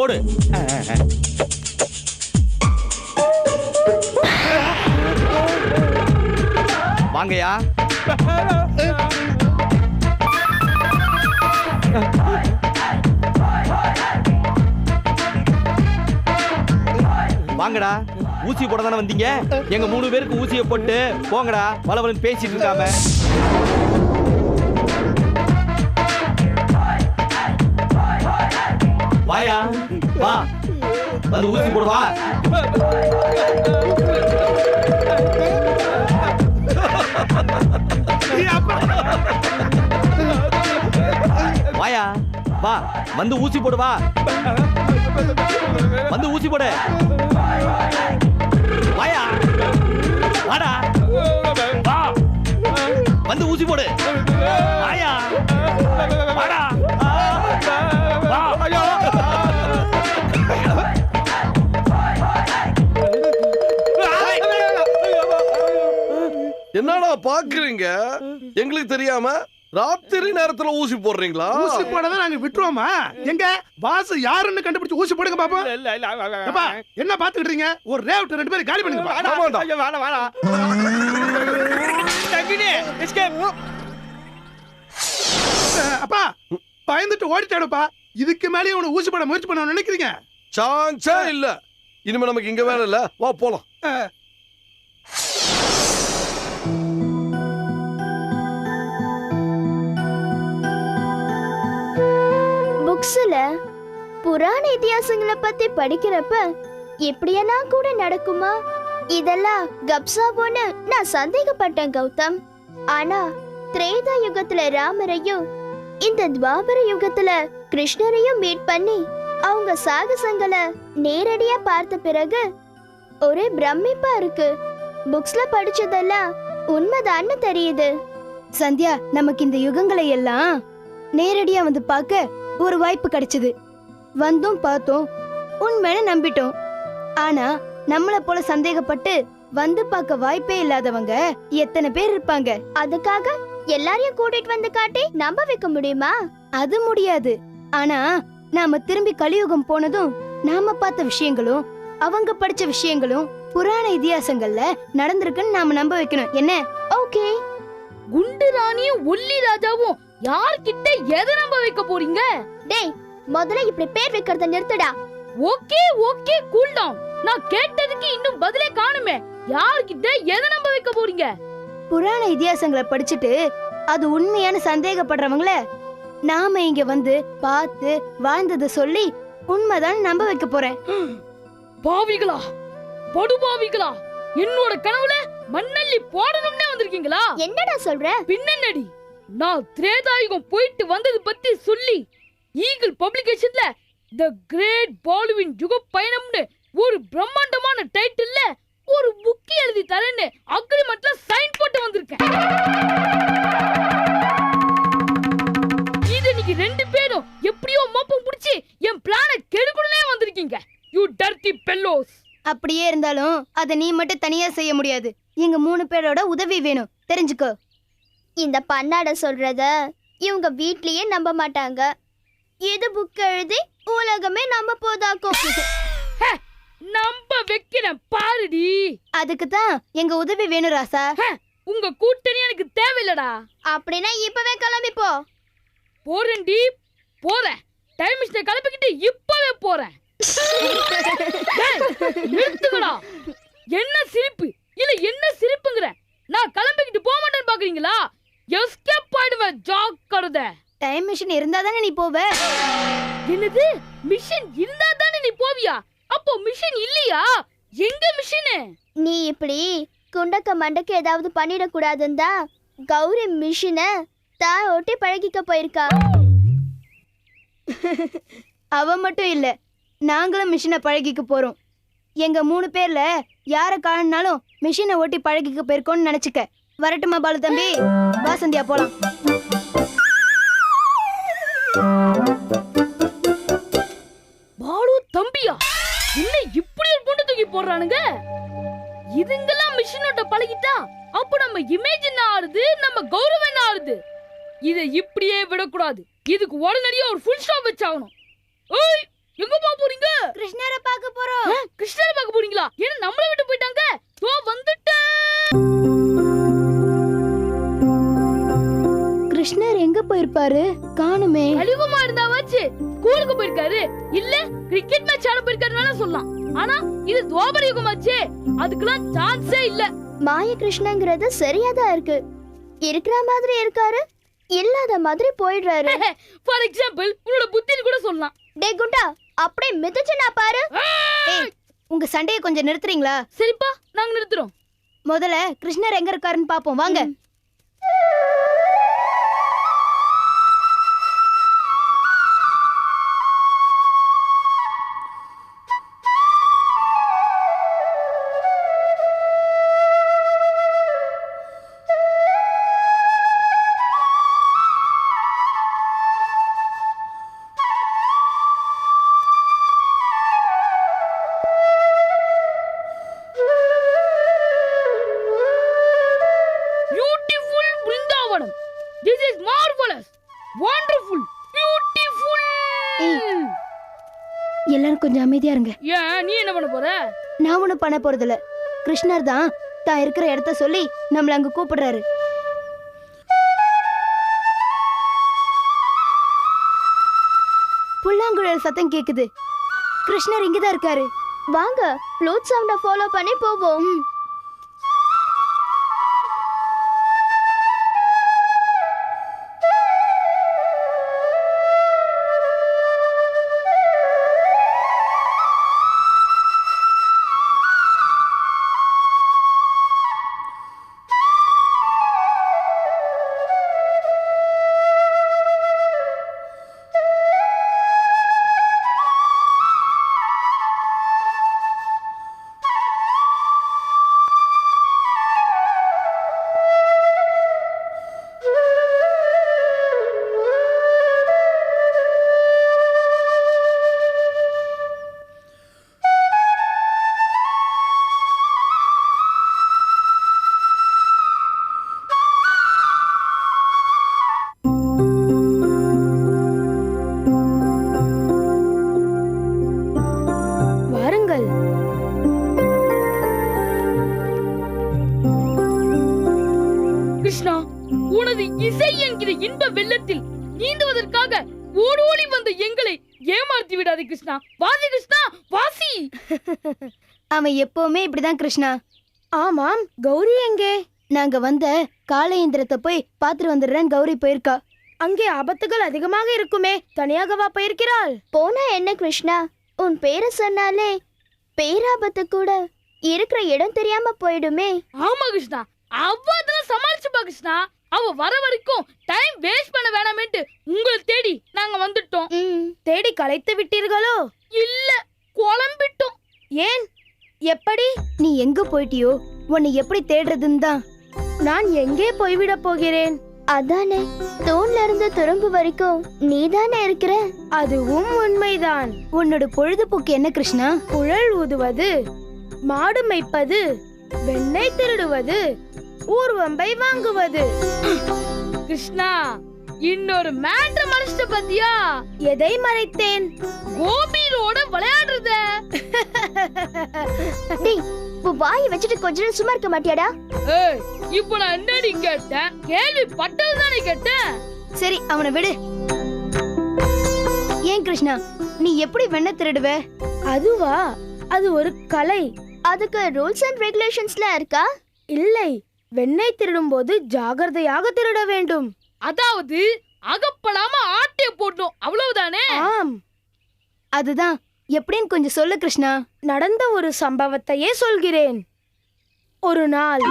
போடு. வாங்கயா. வாங்கடா, ஊசி போட தானே வந்தீங்க? எங்க 3 பேருக்கு ஊசியை போட்டு போங்கடா. வளவலன்னு பேசிட்டு இருக்காம. வாயா, வா, வந்து ஊசி போடுவா. வாயா, வா, வந்து ஊசி போடுவா. வந்து ஊசி போடு. வாயா, வாடா, வா, வந்து ஊசி போடு. வாயா, வாடா, வா. என்னடா பாக்குறீங்க? எங்களுக்கு தெரியாம ராத்திரி நேரத்துல ஊசி போடுறீங்களா? ஊசி போடதான் நாங்க விட்டுருவோமா? எங்க பாஸ் யாருன்னு கண்டுபிடிச்சு ஊசி போடுங்க பாப்போம். என்ன பாத்துக்கிட்டீங்க? ஒரு ரேவ் 2 பேரும் காலி பண்ணுங்க. அப்பா பயந்துட்டு ஓடிட்டாடுப்பா. இதுக்கு மேலே உன ஊசி போட முயற்சி பண்ண நினைக்கிறீங்க? சான்ஸே இல்ல. இனிமே நமக்கு இங்க வேலை இல்ல. வா போலாம். புக்ஸ்ல புராண இதிகாசங்களை பத்தி படிக்கிறப்ப இப்படியெல்லாம் கூட நடக்குமா? இதெல்லாம் கப்சாவோன்னு நான் சந்தேகப்பட்டேன் கௌதம். ஆனா திரேதா யுகத்துல ராமரையும் இந்த துவாபர யுகத்துல கிருஷ்ணரையும் மீட் பண்ணி அவங்க சாகசங்களை நேரடியா பார்த்த பிறகு ஒரே பிரமிப்பா இருக்கு. புக்ஸ்ல படிச்சதெல்லாம் உண்மைதான்னு தெரியுது. சந்தியா, நமக்கு இந்த யுகங்களை எல்லாம் நேரடியா வந்து பார்க்க ஒரு வாய்ப்பு கிடைச்சது. வந்தும் பார்த்தோம், உண்மைன்னு நம்பிட்டோம். ஆனா நம்மள போல சந்தேகப்பட்டு வந்து பார்க்க வாய்ப்பே இல்லாதவங்க எத்தனை பேர் இருப்பாங்க? அதுக்காக எல்லாரையும் கூட்டிட்டு வந்து காட்டி நம்ப வைக்க முடியுமா? அது முடியாது. ஆனா நாம திரும்பி கலியுகம் போனதும் நாம பார்த்த விஷயங்களும் அவங்க படிச்ச விஷயங்களும் புராண இதிகாசங்கள்ல நடந்திருக்குன்னு நாம நம்ப வைக்கணும். என்ன? ஓகே. குண்டு ராணியும் ஒல்லி ராஜாவும் யார்கிட்ட எதை நம்ப வைக்க போறீங்க? டேய், முதல்ல இப்படி பேர் வைக்கிறத நிறுத்துடா. Okay okay, cool down. நான் கேட்டதுக்கு இன்னும் பதிலே காணுமே. யார்கிட்ட எதை நம்ப வைக்க போறீங்க? புராண இதிகாசங்களை படிச்சுட்டு அது உண்மையான சந்தேகப்படுறவங்கள நாம இங்க வந்து பார்த்து வாழ்ந்ததை சொல்லி உண்மைதான் நம்ப வைக்க போறேன். பாவிகளா, படுபாவிகளா, என்னோட கனவுல மண்ணள்ளி போடணும்னே வந்திருக்கீங்களா? என்னடா சொல்ற? பின்னடி நான் திரேதாயுகம் போயிட்டு வந்தது பத்தி சொல்லி ஈகிள் பப்ளிகேஷன்ல தி கிரேட் பாலுவின் யுக பயணம்னு ஒரு பிரம்மாண்டமான டைட்டில்ல ஒரு புக் எழுதி தரேன்னு அக்ரிமெண்ட்ல சைன் போட்டு வந்திருக்கேன். இது நீங்க 2 பேரும் எப்படியோ மோப்பம் புடிச்சு என் பிளானை கெடுக்கணும்னே வந்திருக்கீங்க. You dirty bellows. அப்படியே இருந்தாலும் அத நீ மட்டும் தனியா செய்ய முடியாது. எங்க 3 பேரோட உதவி வேணும், தெரிஞ்சுக்கோ. இந்த பன்னாட சொல்றத இவங்க வீட்லயே நம்ப மாட்டாங்க. இது புக் எழுதி உலகமே நம்ப போதாக்கும். நம்ப வைக்கிறேன் பாருடி. அதுக்கு தான் எங்க உதவி வேணும் ராசா. உங்க கூட்டணி எனக்கு தேவையில்லடா. அப்படின்னா இப்பவே கிளம்பி போ. போறேன்டி, போறேன். டைம் மிஷினை கிளப்பிக்கிட்டு இப்பவே போறேன். நிறுத்துங்கடா. என்ன சிரிப்பு இல்ல என்ன சிரிப்புங்கற? நான் கிளம்பிக்கிட்டு போக மாட்டேன்னு பாக்குறீங்களா? எஸ்கேப் ஆயிடுவேன், ஜாக்கிரதை. டைம் மிஷின் இருந்தா தானே நீ போவ. என்னது? மிஷின் இருந்தா தானே நீ போவியா? அப்போ மிஷின் இல்லையா? எங்க மிஷின்? நீ இப்படி குண்டக்க மண்டக்க ஏதாவது பண்ணிட கூடாதுந்தா கௌரி மிஷினை தான் ஒட்டி பழகிக்க போயிருக்கா. அவ மட்டும் இல்ல, நாங்களும் மிஷினை பழகிக்க போறோம். எங்க 3 பேர்ல யார காணனாலும் மிஷினை ஓட்டி பழகிக்க போயிருக்கோம்னு நினைச்சுக்க. வரட்டுமா பாலு தம்பி? வா சந்தியா, போலாம். பாலு தம்பியா, என்ன இப்படி ஒரு பொண்ணு தூக்கி போடுறானுங்க? இதுங்கெல்லாம் மிஷினோட பழகிட்டா அப்ப நம்ம இமேஜ் என்ன ஆறுது, நம்ம கௌரவம் என்ன ஆறுது? இதை இப்படியே விடக்கூடாது. இதுக்கு உடனடியா ஒரு ஃபுல் ஸ்டாப் வச்சாகணும். ஏய், எங்கப்பா போறீங்க? கிருஷ்ணரை பார்க்க போறோம். கிருஷ்ணரை பார்க்க போறீங்களா? என்ன நம்மள விட்டு போயிட்டாங்க? தோ வந்துட்டேன். கிருஷ்ணர் எங்க போயிருப்பாரு? காணுமே. கலியுகமா இருந்தாவாச்சு ஸ்கூலுக்கு போயிருக்காரு, இல்ல கிரிக்கெட் மேட்ச் ஆட போயிருக்காருன்னு சொல்லலாம். ஆனா இது துவாபர யுகமாச்சே, அதுக்கெல்லாம் சான்ஸே இல்ல. மாய கிருஷ்ணங்கிறது சரியாதான் இருக்கு. இருக்கிற மாதிரி இருக்காரு, இல்லாத மாதிரி போயிடுறாரு. ஃபார் எக்ஸாம்பிள் உன்னோட புத்தின்னு கூட சொல்லலாம். டே குண்டா, அப்படியே மிதிச்சு நான் பாரு. ஏய், உங்க சண்டையை கொஞ்சம் நிறுத்துறீங்களா? சரிப்பா, நாங்க நிறுத்துறோம். முதல்ல கிருஷ்ணர் எங்க இருக்காருன்னு பாப்போம் வாங்க. This is marvelous, wonderful, beautiful. எல்லாரும் கொஞ்சம் அமைதியா இருங்க. ஏன் நீ என்ன பண்ண போற? நான் ஒண்ணும் பண்ண போறது இல்ல. கிருஷ்ணர் தான் தான் இருக்கிற இடத்த சொல்லி நம்மள அங்க கூப்பிடுறாரு. புல்லாங்குழல் சத்தம் கேக்குது. கிருஷ்ணர் இங்கதான் இருக்காரு. வாங்க ஃப்ளூட் சவுண்ட ஃபாலோ பண்ணி போவோம். கிருஷ்ணா, உனது இசை என்கிற இன்ப வெள்ளத்தில் நீந்துவதற்காக ஓடோடி வந்த எங்களை ஏமாற்றி விடாதே கிருஷ்ணா. வாசி கிருஷ்ணா, வாசி. அவன் எப்பவுமே இப்படிதான் கிருஷ்ணா. ஆமாம், கௌரி எங்கே? நாங்க வந்த காளையந்திரத்தை போய் பாத்துட்டு வந்துடுறேன். கௌரி போயிருக்கா. அங்கே ஆபத்துகள் அதிகமாக இருக்குமே, தனியாகவா போயிருக்கிறாள்? போனா என்ன கிருஷ்ணா, உன் பேரை சொன்னாலே பேராபத்து கூட இருக்கிற இடம் தெரியாம போயிடுமே. ஆமா கிருஷ்ணா, அவ அதெல்லாம் சமாளிச்சுப்பா கிருஷ்ணா. அவ வர வரைக்கும் டைம் வேஸ்ட் பண்ண வேணாமேட்டு உங்களை தேடி நாங்க வந்துட்டோம். தேடி கலைத்து விட்டீர்களோ? இல்ல, குழம்பிட்டோம். ஏன்? எப்படி? நீ எங்க போயிட்டியோ உன்னை எப்படி தேடுறதுன்னு தான். நான் எங்கே போய்விட போகிறேன்? அதானே, தூண்ல இருந்து துரும்பு வரைக்கும் நீதானே இருக்கிற. அதுவும் உண்மைதான். உன்னோட பொழுதுபோக்கு என்ன கிருஷ்ணா? குழல் ஊதுவது, மாடு மேய்ப்பது, வெண்ணெய் திருடுவது, ஊர்வம்பை வாங்குவது. கிருஷ்ணா, இன்னொரு மேட்ரு மறைச்சிட்ட பாத்தியா? எதை மறைத்தேன்? கோபியோட விளையாடுறத. டேய், உன் வாயை வச்சுட்டு கொஞ்ச நேரம் சும்மா இருக்க மாட்டியாடா? ஏய், இப்போ நான் என்னடி கேட்டேன்? கேள்வி பட்டதுதானே கேட்டேன். சரி, அவனை விடு. ஏன் கிருஷ்ணா, நீ எப்படி வெண்ணெய் திருடுவ? அதுவா? அது ஒரு கலை. அதுக்கு ரூல்ஸ் அண்ட் ரெகுலேஷன்ஸ்லாம் இருக்கா? இல்லை, வெண்ணெய் திருடும் போது ஜாகிரதையாக திருட வேண்டும். அதாவது அகப்படாம ஆட்டைய போடணும், அவ்வளவுதானே? ஆம். அதுதான் எப்படின்னு கொஞ்சம் சொல்லு கிருஷ்ணா. நடந்த ஒரு சம்பவத்தையே சொல்கிறேன். ஒரு நாள்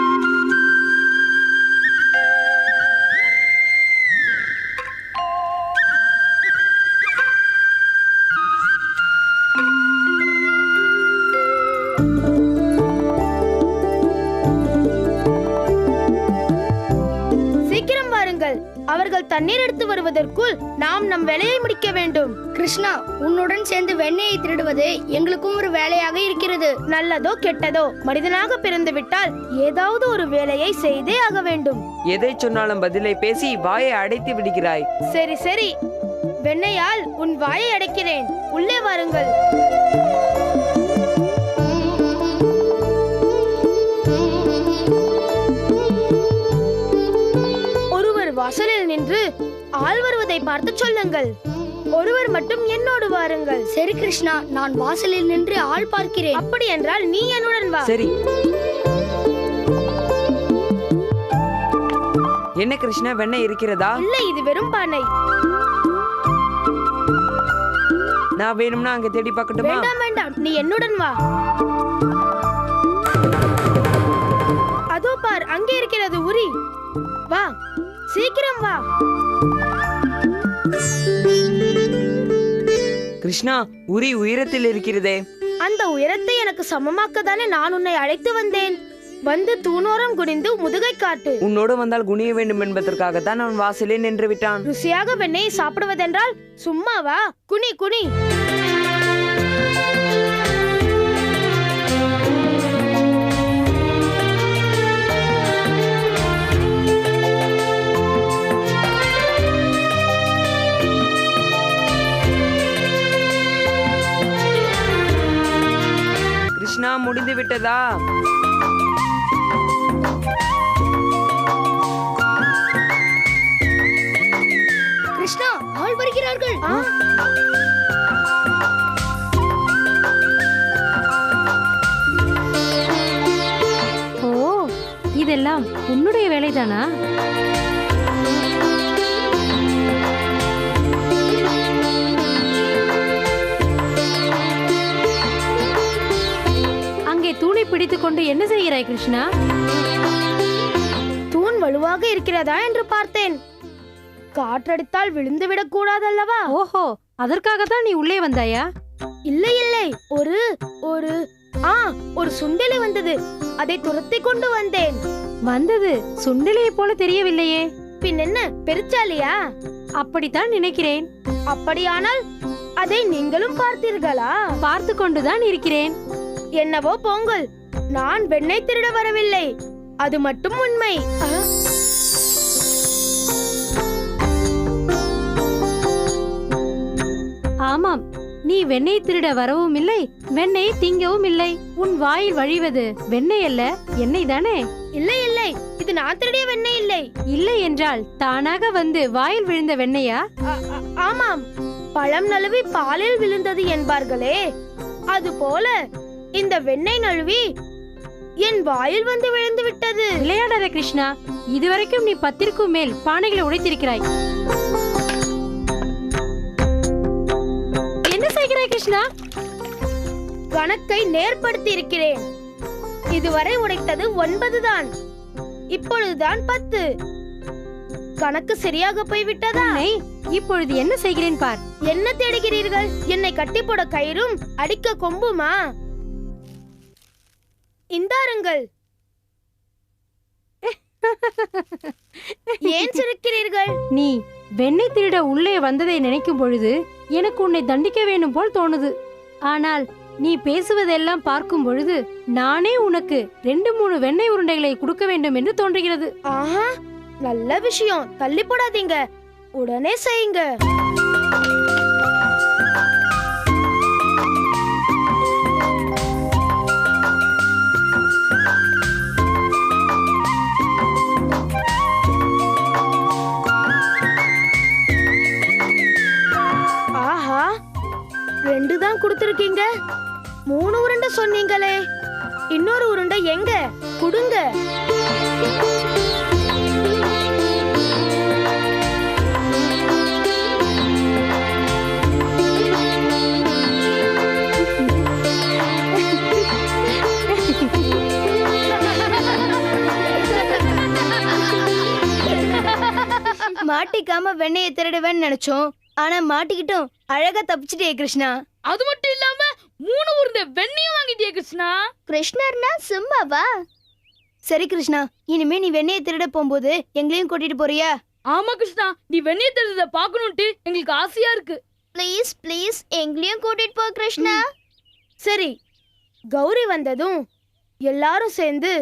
சீக்கிரம் வாருங்கள். அவர்கள் தண்ணீர் எடுத்து வருவதற்குள் நாம் நம் வேலையை முடிக்க வேண்டும். கிருஷ்ணா, உன்னுடன் சேர்ந்து வெண்ணெயை திருடுவது எங்களுக்கும் ஒரு வேலையாக இருக்கிறது. நல்லதோ கெட்டதோ, மனிதனாக பிறந்து விட்டால் ஏதாவது ஒரு வேலையை செய்தே ஆக வேண்டும். எதை சொன்னாலும் பதிலை பேசி வாயை அடைத்து விடுகிறாய். சரி சரி, வெண்ணெயால் உன் வாயை அடைக்கிறேன். உள்ளே வாருங்கள். ஒருவர் வாசலில் நின்று ஆள் வருவதை பார்த்து சொல்லுங்கள். ஒருவர் மட்டும் என்னோடு வாருங்கள். சரி கிருஷ்ணா, நான் வாசலில் நின்று ஆள் பார்க்கிறேன். அப்படி என்றால் நீ என்னுடன் வா. சரி. என்ன கிருஷ்ணா, வெண்ணெய் இருக்கிறதா? இல்லை, இது வெறும் பானை. நான் வேணும்னா அங்க தேடி பார்க்கட்டுமா? வேண்டாம் வேண்டாம், நீ என்னுடன் வா. அதோ பார், அங்கே இருக்கிறது உரி. வா, சீக்கிரம் வா. கிருஷ்ணா, உரி உயரத்தில் இருக்கிறதே. அந்த உயரத்தை எனக்கு சமமாக்கதானே நான் உன்னை அழைத்து வந்தேன். வந்து தூணோரம் குனிந்து முதுகை காட்டு. உன்னோடு வந்தால் குனிய வேண்டும் என்பதற்காகத்தான் அவன் வாசலே நின்று விட்டான். ருசியாக வெண்ணெயை சாப்பிடுவதென்றால் சும்மாவா? குனி குனி. கிருஷ்ணா, முடிந்து விட்டதா? கிருஷ்ணா, ஆள் வருகிறார்கள். ஓ, இதெல்லாம் உன்னுடைய வேலைதானா? அங்கே தூணை பிடித்துக் கொண்டு என்ன செய்கிறாய் கிருஷ்ணா? தூண் வலுவாக இருக்கிறதா என்று பார்த்தேன். காற்றடித்தால் விழுந்து விடக் கூடாதல்லவா? ஓஹோ, அதற்காகத்தான் நீ உள்ளே வந்தாயா? இல்லை இல்லை, ஒரு ஒரு ஒரு சுண்டெலி வந்தது. அதை துரத்தி கொண்டு வந்தேன். வந்தது சுண்டலியை போல தெரியவில்லையே. பின் என்ன, பெருச்சாலியா? அப்படித்தான் நினைக்கிறேன். அப்படியானால் அதை நீங்களும் பார்த்தீர்களா? பார்த்து கொண்டுதான் இருக்கிறேன். என்னவோ போங்கள், நான் வெண்ணெய் திருட வரவில்லை, அது மட்டும் உண்மை. ஆமாம், நீ வெண்ணெய் திருட வரவும் இல்லை, வெண்ணெய் திங்கவும் இல்லை. உன் வாயில் வழிவது வெண்ணெய் அல்ல, எண்ணெய் தானே? இல்லை இல்லை, இது நான் திருடிய வெண்ணெய் இல்லை. இல்லை என்றால் தானாக வந்து வாயில் விழுந்த வெண்ணெயா? ஆமாம், பழம் நழுவி பாலில் விழுந்தது என்பார்களே, அது போல இந்த வெண்ணெய் நழுவி என் வாயில் வந்து விழுந்து விட்டது. விளையாடாத கிருஷ்ணா, இதுவரைக்கும் நீ 10க்கும் மேல் பானைகளை உடைத்திருக்கிறாய். என்ன செய்கிறாய் கிருஷ்ணா? கணக்கை நேர்படுத்தி இருக்கிறேன். இதுவரை உடைத்தது 9 தான், இப்பொழுதுதான் 10. கணக்கு சரியாக போய்விட்டதா? இப்பொழுது என்ன செய்கிறேன் பார். என்ன தேடுகிறீர்கள்? என்னை கட்டி போட கயிறும் அடிக்க கொம்புமா? இந்தாருங்கள். ஏன் சிரிக்கிறீர்கள்? நீ வெண்ணெய் திருட உள்ளே வந்ததை நினைக்கும் பொழுது எனக்கு உன்னை தண்டிக்க வேண்டும் போல் தோணுது. ஆனால் நீ பேசுவதெல்லாம் பார்க்கும் பொழுது நானே உனக்கு 2-3 வெண்ணெய் உருண்டைகளை கொடுக்க வேண்டும் என்று தோன்றுகிறது. ஆஹா, நல்ல விஷயம். தள்ளி போடாதீங்க, உடனே செய்யுங்க. ஆஹா, 2 தான் கொடுத்திருக்கீங்க. 3 உருண்டை சொன்னீங்களே, இன்னொரு உருண்டை எங்க? கொடுங்க. மாட்டிக்காம வெண்ணெயை திருடுவேன்னு நினைச்சோம், ஆனா மாட்டிக்கிட்டோம். அழகா தப்பிச்சிட்டே கிருஷ்ணா. அது மட்டும் இல்லாம 3 உருண்டை வெண்ணெயும் வாங்கிட்டியே கிருஷ்ணா. கிருஷ்ணர்னா சும்மாவா? சரி கிருஷ்ணா, இனிமே நீ வெண்ணெயை திருட போகும்போது எங்களையும் கூட்டிட்டு போறியா? ஆமா கிருஷ்ணா, நீ வெண்ணெய் திருடுறத பாக்கணும்ட்டு எங்களுக்கு ஆசையா இருக்கு. ப்ளீஸ் ப்ளீஸ் எங்களையும் கூட்டிட்டு போ கிருஷ்ணா. சரி, கௌரி வந்ததும் எல்லாரும் சேர்ந்து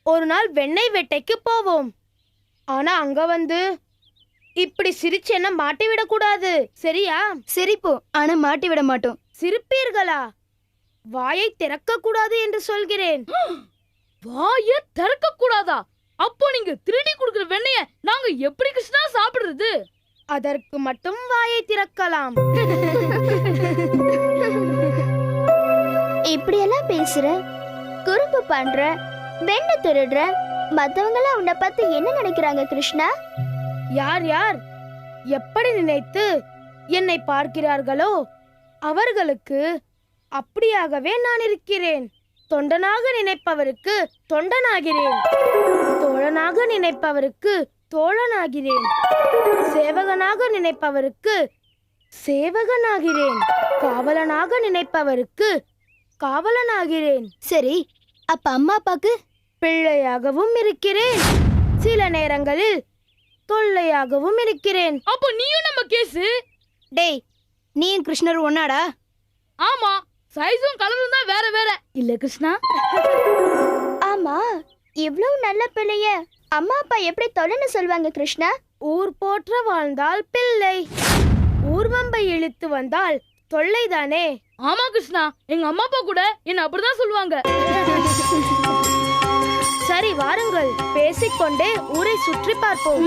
ஒரு நாள் வெண்ணெய் வேட்டைக்கு போவோம். ஆனா அங்க வந்து இப்படி சிரிச்சு என்ன மாட்டி விட கூடாது, சரியா? சிரிப்போம், ஆனா மாட்டி விட மாட்டோம். சிரிப்பீர்களா? வாயை திறக்க கூடாது என்று சொல்கிறேன். வாய திறக்க கூடாதா? அப்போ நீங்க திருடி குடுக்குற வெண்ணைய நாங்க எப்படி கிருஷ்ணா சாப்பிடுறது? அதற்கு மட்டும் வாயை திறக்கலாம். இப்படியெல்லாம் பேசுற, குறும்பு பண்ற, வெண்ணை திருடுற, மத்தவங்க எல்லாம் உன்னை பார்த்து என்ன நினைக்கிறாங்க கிருஷ்ணா? யார் யார் எப்படி நினைத்து என்னை பார்க்கிறார்களோ அவர்களுக்கு அப்படியாகவே நான் இருக்கிறேன். தொண்டனாக நினைப்பவருக்கு தொண்டனாகிறேன், தோழனாக நினைப்பவருக்கு தோழனாகிறேன், சேவகனாக நினைப்பவருக்கு சேவகனாகிறேன், காவலனாக நினைப்பவருக்கு காவலனாகிறேன். சரி, அப்ப அம்மா அப்பாக்கு? பிள்ளையாகவும் இருக்கிறேன், சில நேரங்களில் தொல்லையாகவும் இருக்கிறேன். அப்போ நீயும் நம்ம கேசு. டேய், நீயும் கிருஷ்ணரும் ஒன்னாடா? ஆமா, சைஸும் கலரும் தான் வேற வேற இல்ல கிருஷ்ணா? ஆமா, இவ்வளவு நல்ல பிள்ளைய அம்மா அப்பா எப்படி தொலைன்னு சொல்லுவாங்க கிருஷ்ணா? ஊர் போற்ற வாழ்ந்தால் பிள்ளை, ஊர்வம்பை இழுத்து வந்தால் தொல்லைதானே. ஆமா கிருஷ்ணா, எங்க அம்மா அப்பா கூட என்ன அப்படிதான் சொல்லுவாங்க. சரி வாருங்கள், பேசிக்கொண்டே ஊரை சுற்றி பார்ப்போம்.